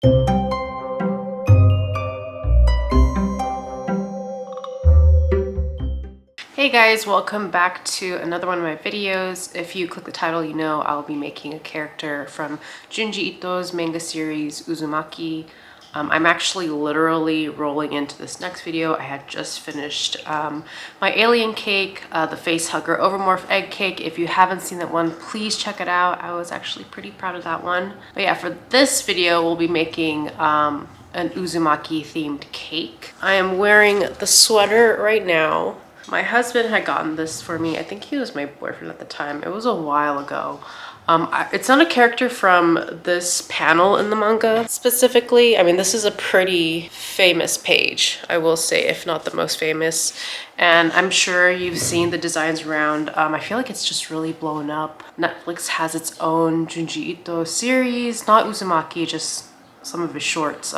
Hey guys, welcome back to another one of my videos. If you click the title, you know I'll be making a character from Junji Ito's manga series Uzumaki. I'm actually literally rolling into this next video. I had just finished my alien cake, the face hugger overmorph egg cake. If you haven't seen that one, please check it out. I was actually pretty proud of that one. But yeah, for this video, we'll be making an Uzumaki-themed cake. I am wearing the sweater right now. My husband had gotten this for me. I think he was my boyfriend at the time. It was a while ago. It's not a character from this panel in the manga specifically. I mean, this is a pretty famous page, I will say, if not the most famous. And I'm sure you've seen the designs around. I feel like it's just really blown up. Netflix has its own Junji Ito series, not Uzumaki, just some of his shorts,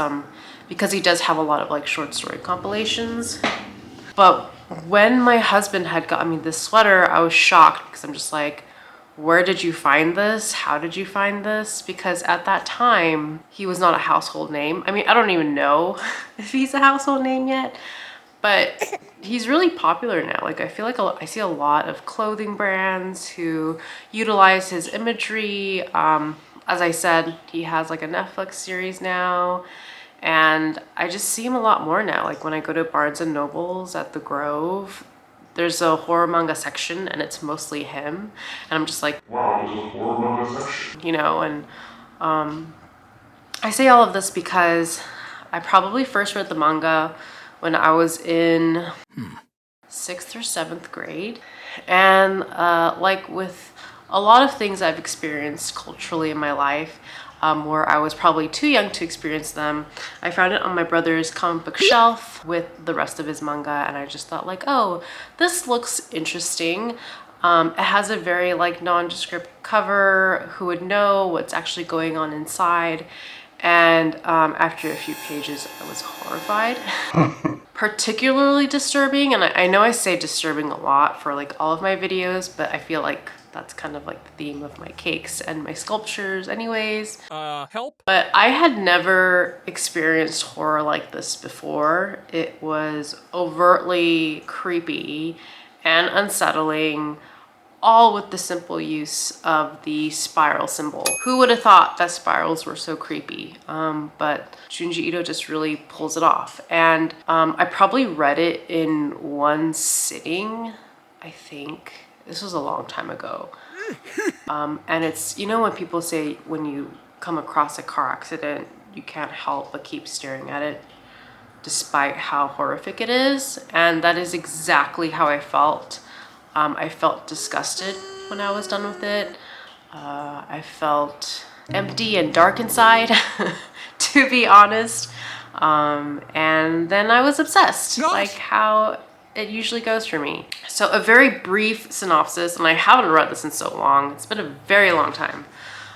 because he does have a lot of like short story compilations. But when my husband had gotten me this sweater, I was shocked because I'm just like, where did you find this? How did you find this? Because at that time, he was not a household name. I mean, I don't even know if he's a household name yet, but he's really popular now. Like, I feel like I see a lot of clothing brands who utilize his imagery. As I said, he has like a Netflix series now. And I just see him a lot more now. Like when I go to Barnes and Nobles at the Grove, there's a horror manga section and it's mostly him. And I'm just like, wow, there's a horror manga section. You know, and I say all of this because I probably first read the manga when I was in 6th or 7th grade. And like with a lot of things I've experienced culturally in my life, where I was probably too young to experience them, I found it on my brother's comic book shelf with the rest of his manga, and I just thought like, oh, this looks interesting. It has a very like nondescript cover. Who would know what's actually going on inside? And after a few pages, I was horrified. Particularly disturbing, and I know I say disturbing a lot for like all of my videos, but I feel like that's kind of like the theme of my cakes and my sculptures anyways. Help. But I had never experienced horror like this before. It was overtly creepy and unsettling, all with the simple use of the spiral symbol. Who would have thought that spirals were so creepy? But Junji Ito just really pulls it off. And I probably read it in one sitting, I think. This was a long time ago. And it's, you know when people say when you come across a car accident, you can't help but keep staring at it despite how horrific it is? And that is exactly how I felt. I felt disgusted when I was done with it. I felt empty and dark inside, to be honest. And then I was obsessed, like how it usually goes for me. So a very brief synopsis, and I haven't read this in so long. It's been a very long time.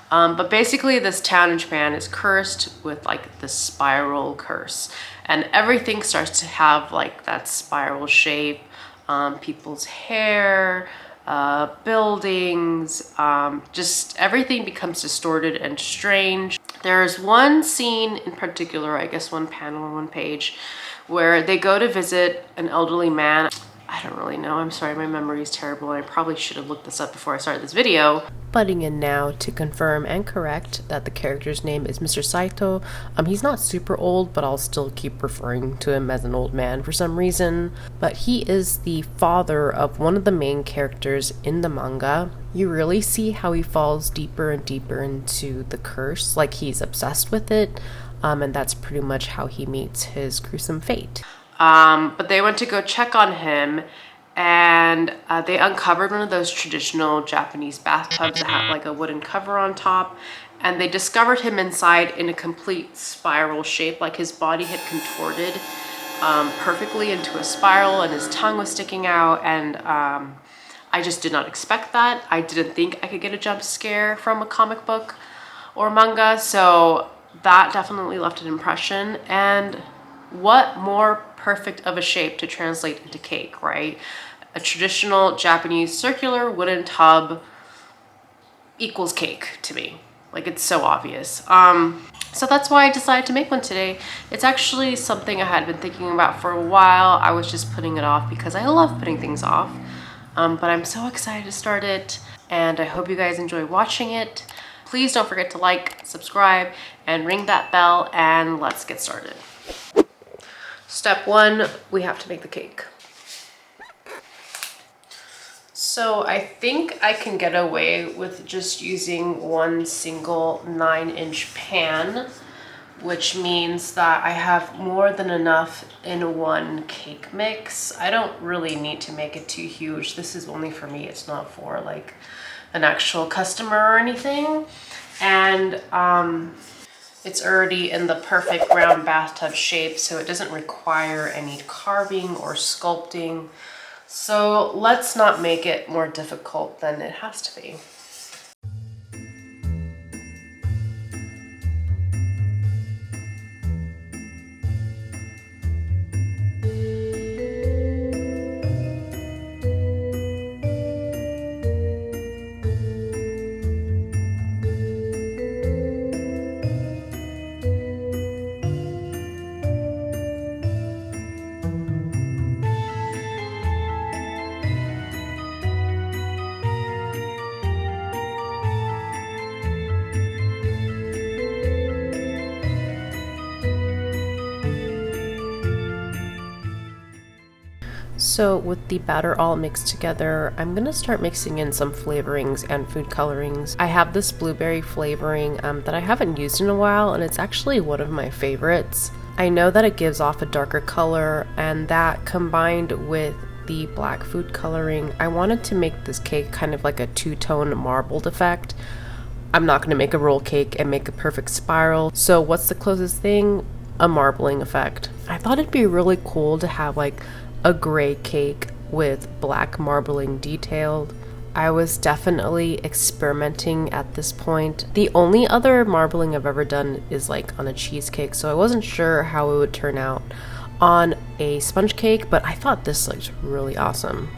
But basically this town in Japan is cursed with like the spiral curse. And everything starts to have like that spiral shape. People's hair, buildings, just everything becomes distorted and strange. There's one scene in particular, I guess one panel or one page, where they go to visit an elderly man. I don't really know. I'm sorry, my memory is terrible, and I probably should have looked this up before I started this video. Butting in now to confirm and correct that the character's name is Mr. Saito. He's not super old, but I'll still keep referring to him as an old man for some reason. But he is the father of one of the main characters in the manga. You really see how he falls deeper and deeper into the curse, like he's obsessed with it. And that's pretty much how he meets his gruesome fate. But they went to go check on him, and they uncovered one of those traditional Japanese bathtubs that have like a wooden cover on top, and they discovered him inside in a complete spiral shape, like his body had contorted perfectly into a spiral, and his tongue was sticking out, and I just did not expect that. I didn't think I could get a jump scare from a comic book or manga, so that definitely left an impression. And what more perfect of a shape to translate into cake, right? A traditional Japanese circular wooden tub equals cake to me. Like, it's so obvious. So that's why I decided to make one today. It's actually something I had been thinking about for a while. I was just putting it off because I love putting things off. But I'm so excited to start it, and I hope you guys enjoy watching it. Please don't forget to like, subscribe, and ring that bell, and let's get started. Step one, we have to make the cake. So I think I can get away with just using one single 9-inch pan, which means that I have more than enough in one cake mix. I don't really need to make it too huge. This is only for me. It's not for like an actual customer or anything. And it's already in the perfect round bathtub shape, so it doesn't require any carving or sculpting. So let's not make it more difficult than it has to be. So with the batter all mixed together, I'm gonna start mixing in some flavorings and food colorings. I have this blueberry flavoring that I haven't used in a while, and it's actually one of my favorites. I know that it gives off a darker color, and that combined with the black food coloring, I wanted to make this cake kind of like a two-tone marbled effect. I'm not gonna make a roll cake and make a perfect spiral, so what's the closest thing? A marbling effect. I thought it'd be really cool to have like a gray cake with black marbling detailed. I was definitely experimenting at this point. The only other marbling I've ever done is like on a cheesecake, so I wasn't sure how it would turn out on a sponge cake, but I thought this looked really awesome.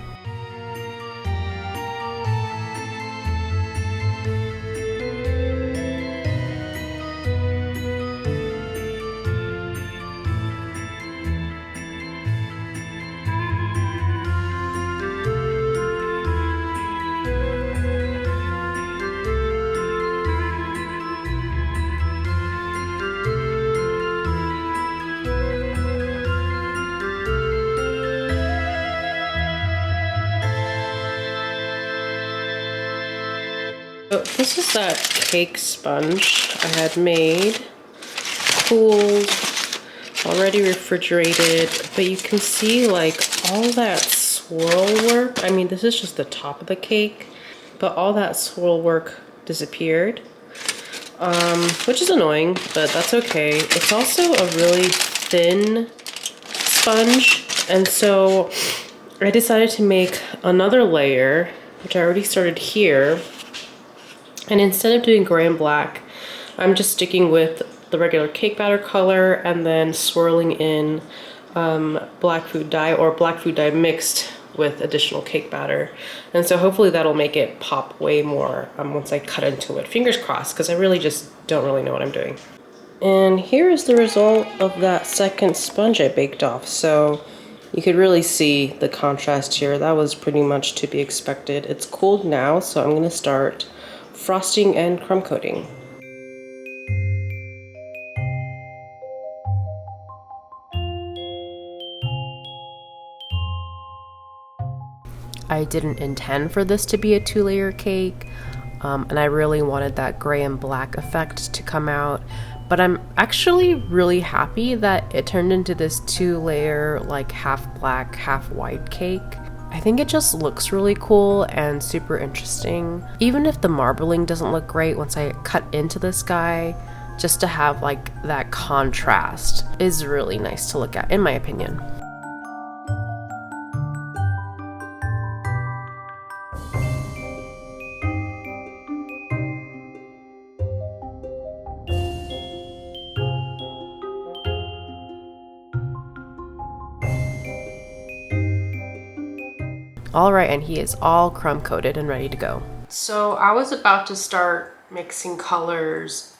So this is that cake sponge I had made, cooled, already refrigerated, but you can see like all that swirl work. I mean, this is just the top of the cake, but all that swirl work disappeared, which is annoying, but that's okay. It's also a really thin sponge, and so I decided to make another layer, which I already started here. And instead of doing gray and black, I'm just sticking with the regular cake batter color and then swirling in black food dye, or black food dye mixed with additional cake batter. And so hopefully that'll make it pop way more once I cut into it. Fingers crossed, because I really just don't really know what I'm doing. And here is the result of that second sponge I baked off. So you could really see the contrast here. That was pretty much to be expected. It's cooled now, so I'm gonna start frosting and crumb coating. I didn't intend for this to be a 2-layer cake, and I really wanted that gray and black effect to come out, but I'm actually really happy that it turned into this 2-layer, like half black, half white cake. I think it just looks really cool and super interesting. Even if the marbling doesn't look great once I cut into this guy, just to have like that contrast is really nice to look at, in my opinion. All right, and he is all crumb coated and ready to go. So I was about to start mixing colors,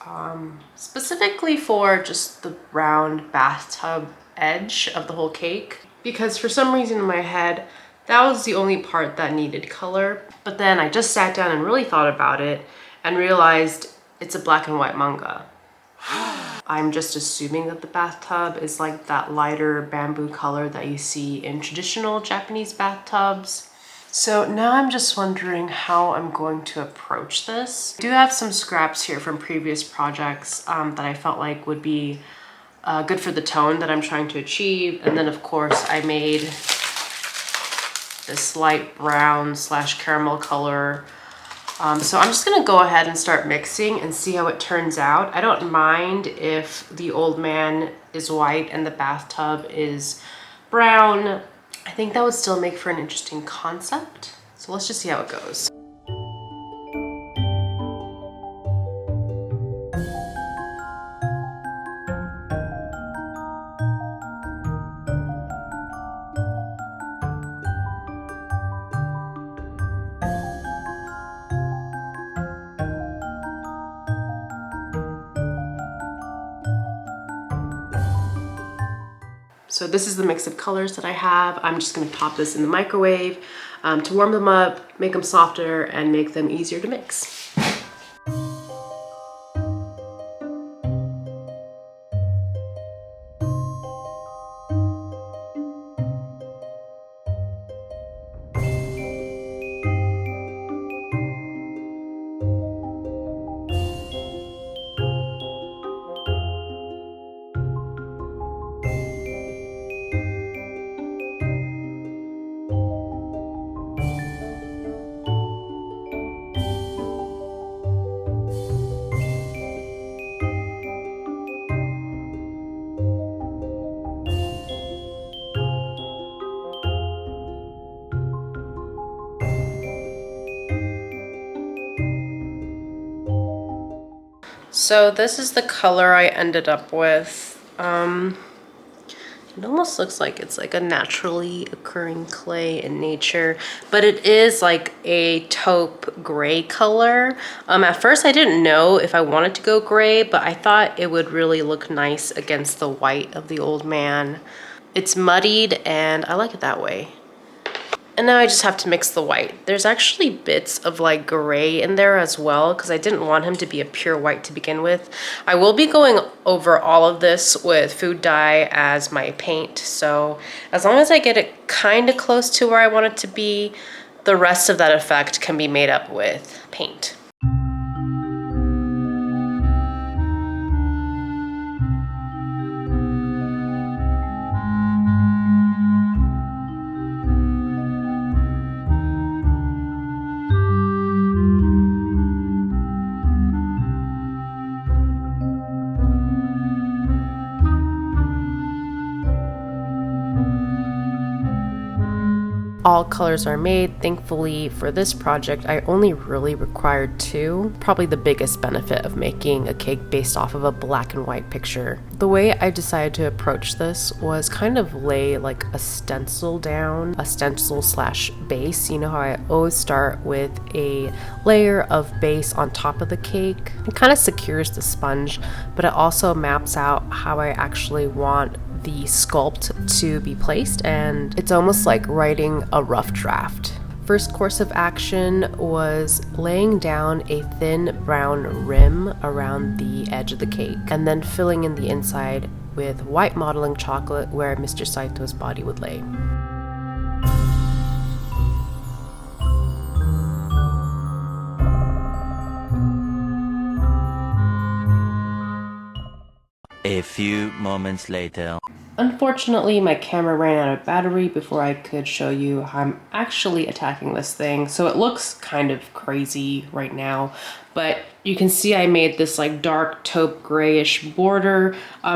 specifically for just the round bathtub edge of the whole cake. Because for some reason in my head, that was the only part that needed color. But then I just sat down and really thought about it and realized it's a black and white manga. I'm just assuming that the bathtub is like that lighter bamboo color that you see in traditional Japanese bathtubs. So now I'm just wondering how I'm going to approach this. I do have some scraps here from previous projects that I felt like would be good for the tone that I'm trying to achieve. And then of course I made this light brown / caramel color. So I'm just gonna go ahead and start mixing and see how it turns out. I don't mind if the old man is white and the bathtub is brown. I think that would still make for an interesting concept. So let's just see how it goes. So this is the mix of colors that I have. I'm just gonna pop this in the microwave to warm them up, make them softer, and make them easier to mix. So this is the color I ended up with. It almost looks like it's like a naturally occurring clay in nature, but it is like a taupe gray color. At first I didn't know if I wanted to go gray, but I thought it would really look nice against the white of the old man. It's muddied and I like it that way. And now I just have to mix the white. There's actually bits of like gray in there as well because I didn't want him to be a pure white to begin with. I will be going over all of this with food dye as my paint. So as long as I get it kind of close to where I want it to be, the rest of that effect can be made up with paint. All colors are made. Thankfully for this project, I only really required 2. Probably the biggest benefit of making a cake based off of a black and white picture. The way I decided to approach this was kind of lay like a stencil down, a stencil / base. You know how I always start with a layer of base on top of the cake. It kind of secures the sponge, but it also maps out how I actually want the sculpt to be placed, and it's almost like writing a rough draft. First course of action was laying down a thin brown rim around the edge of the cake and then filling in the inside with white modeling chocolate where Mr. Saito's body would lay. A few moments later. Unfortunately, my camera ran out of battery before I could show you how I'm actually attacking this thing. So it looks kind of crazy right now, but you can see I made this like dark taupe grayish border.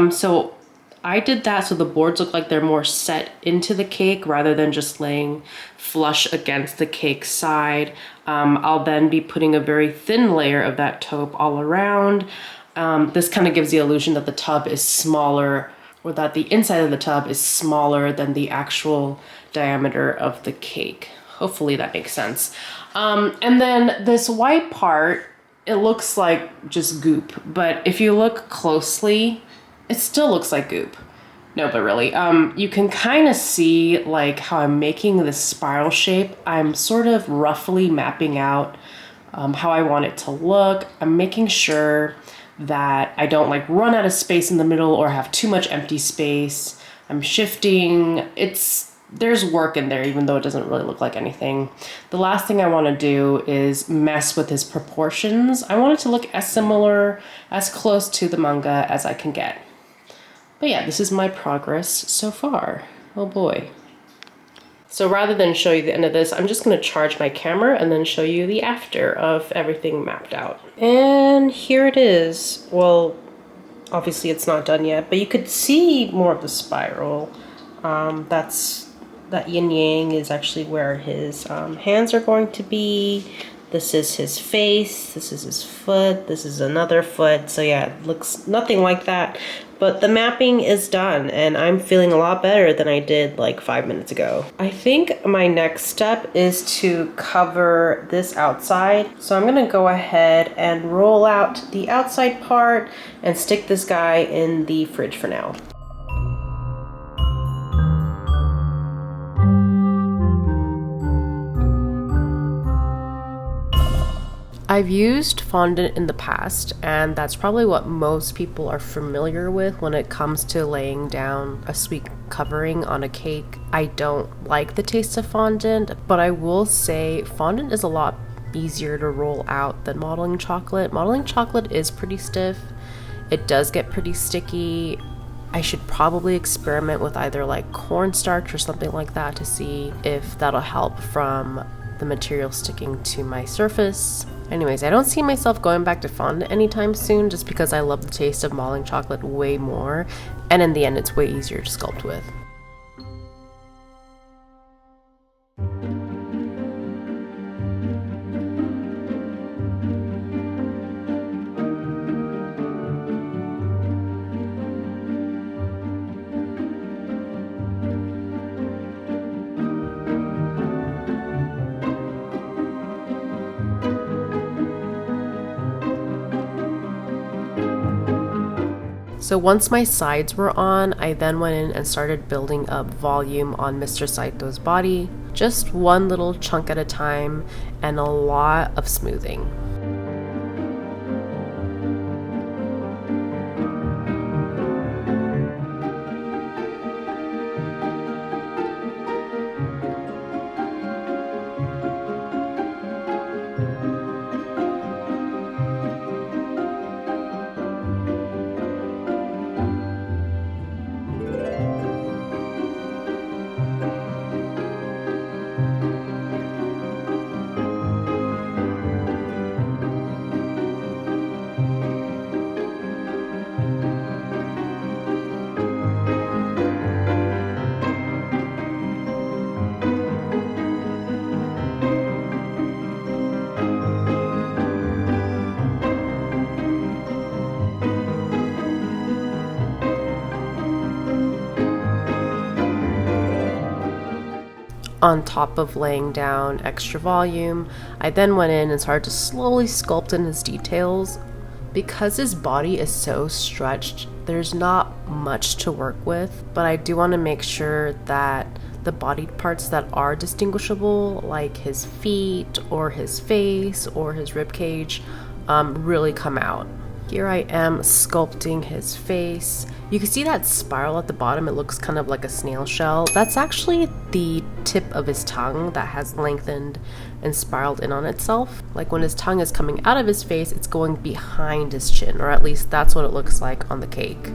So I did that so the boards look like they're more set into the cake rather than just laying flush against the cake side. I'll then be putting a very thin layer of that taupe all around. This kind of gives the illusion that the tub is smaller, or that the inside of the tub is smaller than the actual diameter of the cake. Hopefully that makes sense. And then this white part, it looks like just goop, but if you look closely, it still looks like goop. No, but really, you can kind of see like how I'm making this spiral shape. I'm sort of roughly mapping out how I want it to look. I'm making sure that I don't like run out of space in the middle or have too much empty space. I'm shifting. There's work in there, even though it doesn't really look like anything. The last thing I want to do is mess with his proportions. I want it to look as similar, as close to the manga as I can get. But yeah, this is my progress so far. Oh boy. So rather than show you the end of this, I'm just gonna charge my camera and then show you the after of everything mapped out. And here it is. Well, obviously it's not done yet, but you could see more of the spiral. That yin yang is actually where his hands are going to be. This is his face, this is his foot, this is another foot. So yeah, it looks nothing like that. But the mapping is done and I'm feeling a lot better than I did like 5 minutes ago. I think my next step is to cover this outside. So I'm gonna go ahead and roll out the outside part and stick this guy in the fridge for now. I've used fondant in the past, and that's probably what most people are familiar with when it comes to laying down a sweet covering on a cake. I don't like the taste of fondant, but I will say fondant is a lot easier to roll out than modeling chocolate. Modeling chocolate is pretty stiff. It does get pretty sticky. I should probably experiment with either like cornstarch or something like that to see if that'll help from the material sticking to my surface. Anyways, I don't see myself going back to fondant anytime soon just because I love the taste of modeling chocolate way more, and in the end it's way easier to sculpt with. So once my sides were on, I then went in and started building up volume on Mr. Saito's body, just one little chunk at a time and a lot of smoothing. On top of laying down extra volume, I then went in and started to slowly sculpt in his details. Because his body is so stretched, there's not much to work with, but I do want to make sure that the body parts that are distinguishable, like his feet or his face or his ribcage, really come out. Here I am sculpting his face. You can see that spiral at the bottom. It looks kind of like a snail shell. That's actually the tip of his tongue that has lengthened and spiraled in on itself. Like when his tongue is coming out of his face, it's going behind his chin, or at least that's what it looks like on the cake.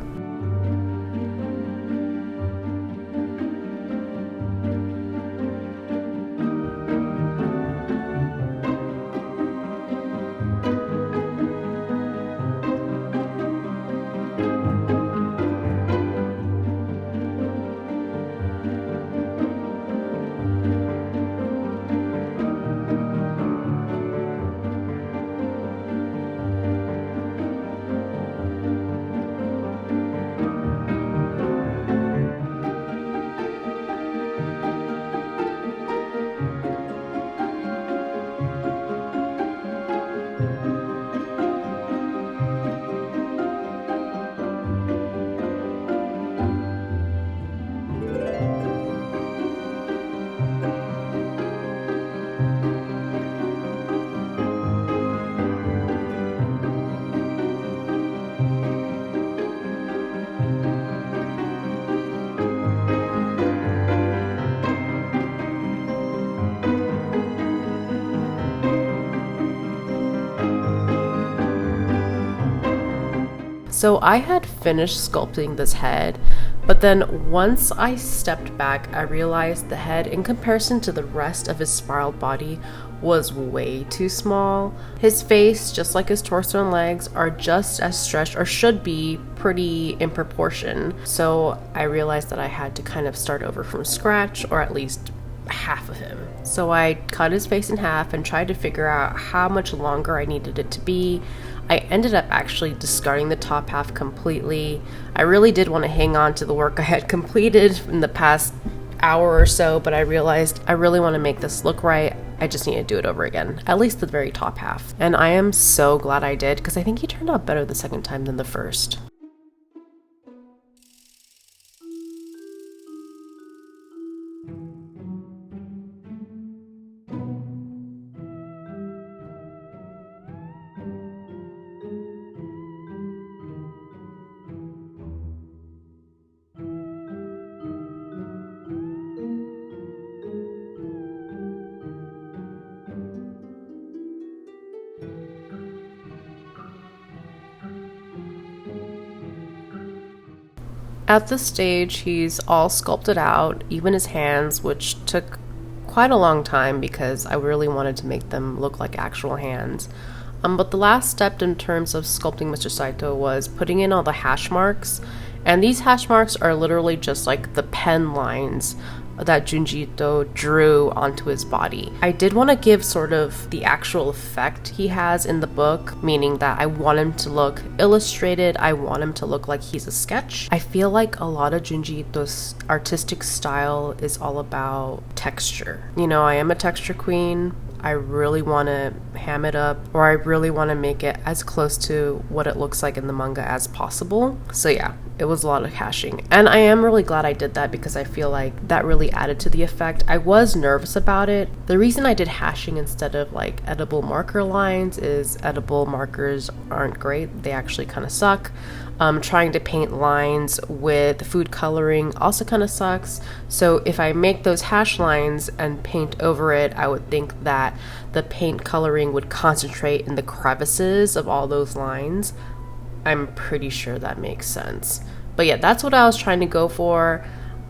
So I had finished sculpting this head, but then once I stepped back, I realized the head, in comparison to the rest of his spiraled body, was way too small. His face, just like his torso and legs, are just as stretched, or should be pretty in proportion. So I realized that I had to kind of start over from scratch, or at least half of him. So I cut his face in half and tried to figure out how much longer I needed it to be. I ended up actually discarding the top half completely. I really did want to hang on to the work I had completed in the past hour or so, but I realized I really want to make this look right. I just need to do it over again, at least the very top half. And I am so glad I did, because I think he turned out better the second time than the first. At this stage, he's all sculpted out, even his hands, which took quite a long time because I really wanted to make them look like actual hands. But the last step in terms of sculpting Mr. Saito was putting in all the hash marks, and these hash marks are literally just like the pen lines that Junji Ito drew onto his body. I did want to give sort of the actual effect he has in the book, meaning that I want him to look illustrated, I want him to look like he's a sketch. I feel like a lot of Junji Ito's artistic style is all about texture. You know, I am a texture queen. I really want to ham it up, or I really want to make it as close to what it looks like in the manga as possible. So yeah, it was a lot of hashing. And I am really glad I did that because I feel like that really added to the effect. I was nervous about it. The reason I did hashing instead of like edible marker lines is edible markers aren't great. They actually kind of suck. Trying to paint lines with food coloring also kind of sucks. So if I make those hash lines and paint over it, I would think that the paint coloring would concentrate in the crevices of all those lines. I'm pretty sure that makes sense. But yeah, that's what I was trying to go for.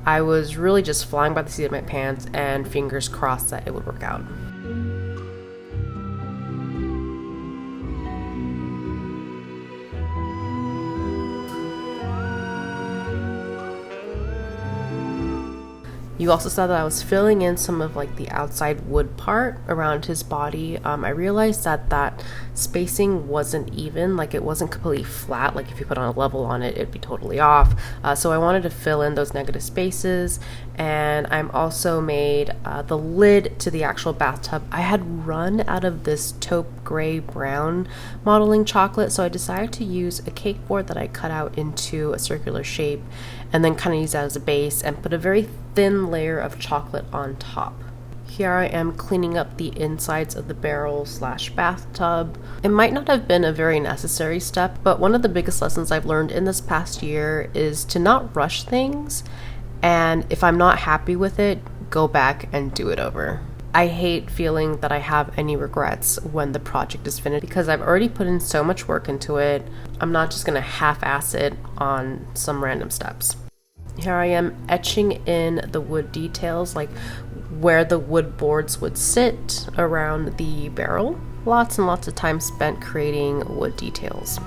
I was really just flying by the seat of my pants and fingers crossed that it would work out. You also saw that I was filling in some of like the outside wood part around his body. I realized that that spacing wasn't even, like it wasn't completely flat. Like if you put on a level on it, it'd be totally off. So I wanted to fill in those negative spaces. And I'm also made the lid to the actual bathtub. I had run out of this taupe gray brown modeling chocolate, so I decided to use a cake board that I cut out into a circular shape and then kind of use that as a base and put a very thin layer of chocolate on top. Here I am cleaning up the insides of the barrel / bathtub. It might not have been a very necessary step, but one of the biggest lessons I've learned in this past year is to not rush things, and if I'm not happy with it, go back and do it over. I hate feeling that I have any regrets when the project is finished because I've already put in so much work into it. I'm not just gonna half-ass it on some random steps. Here I am etching in the wood details, like where the wood boards would sit around the barrel. Lots and lots of time spent creating wood details.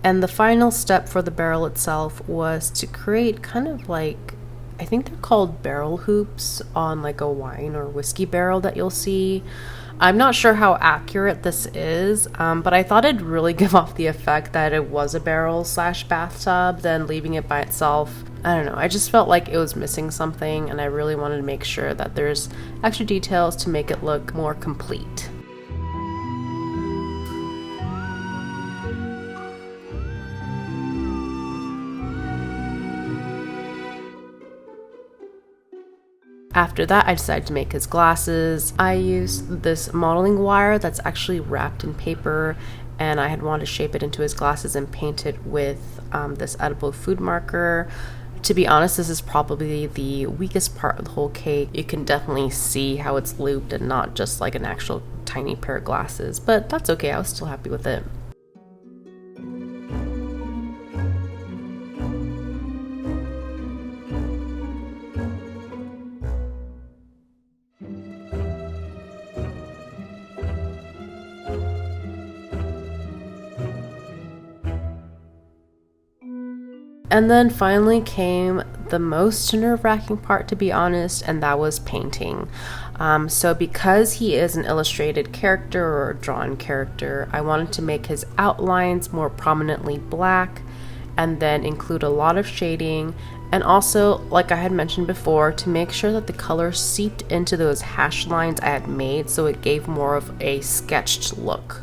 And the final step for the barrel itself was to create kind of like, I think they're called barrel hoops on like a wine or whiskey barrel that you'll see. I'm not sure how accurate this is, but I thought it'd really give off the effect that it was a barrel / bathtub than leaving it by itself. I don't know, I just felt like it was missing something, and I really wanted to make sure that there's extra details to make it look more complete. After that, I decided to make his glasses. I used this modeling wire that's actually wrapped in paper, and I had wanted to shape it into his glasses and paint it with this edible food marker. To be honest, this is probably the weakest part of the whole cake. You can definitely see how it's looped and not just like an actual tiny pair of glasses, but that's okay, I was still happy with it. And then finally came the most nerve-wracking part, to be honest, and that was painting. So because he is an illustrated character or a drawn character, I wanted to make his outlines more prominently black and then include a lot of shading, and also, like I had mentioned before, to make sure that the color seeped into those hash lines I had made so it gave more of a sketched look.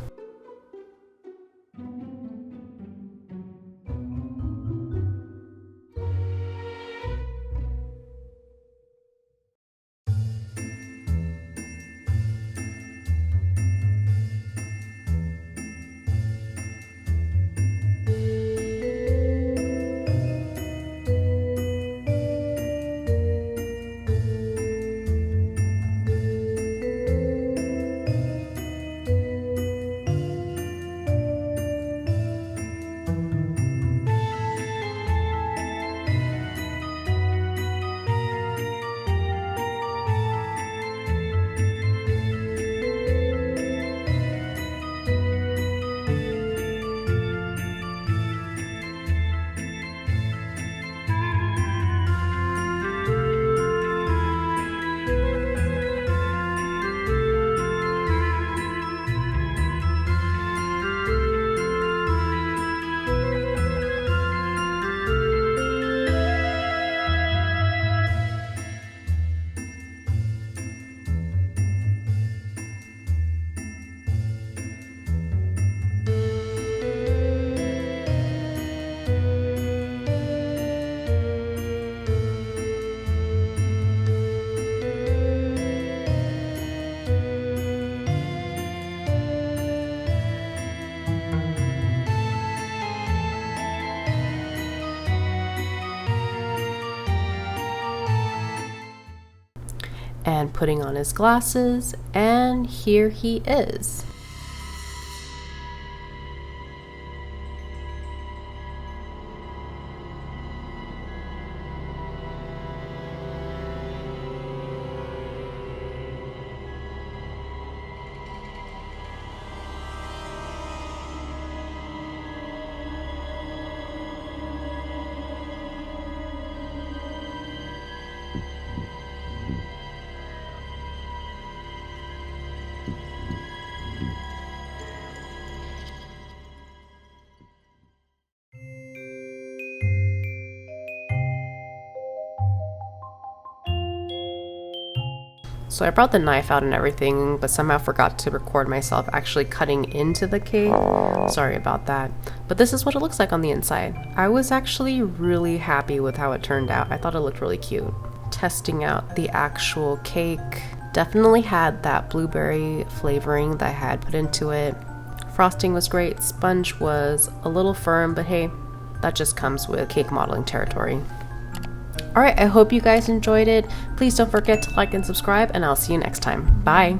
And putting on his glasses, and here he is. So I brought the knife out and everything, but somehow forgot to record myself actually cutting into the cake. Sorry about that. But this is what it looks like on the inside. I was actually really happy with how it turned out. I thought it looked really cute. Testing out the actual cake. Definitely had that blueberry flavoring that I had put into it. Frosting was great. Sponge was a little firm, but hey, that just comes with cake modeling territory. Alright, I hope you guys enjoyed it. Please don't forget to like and subscribe, and I'll see you next time. Bye!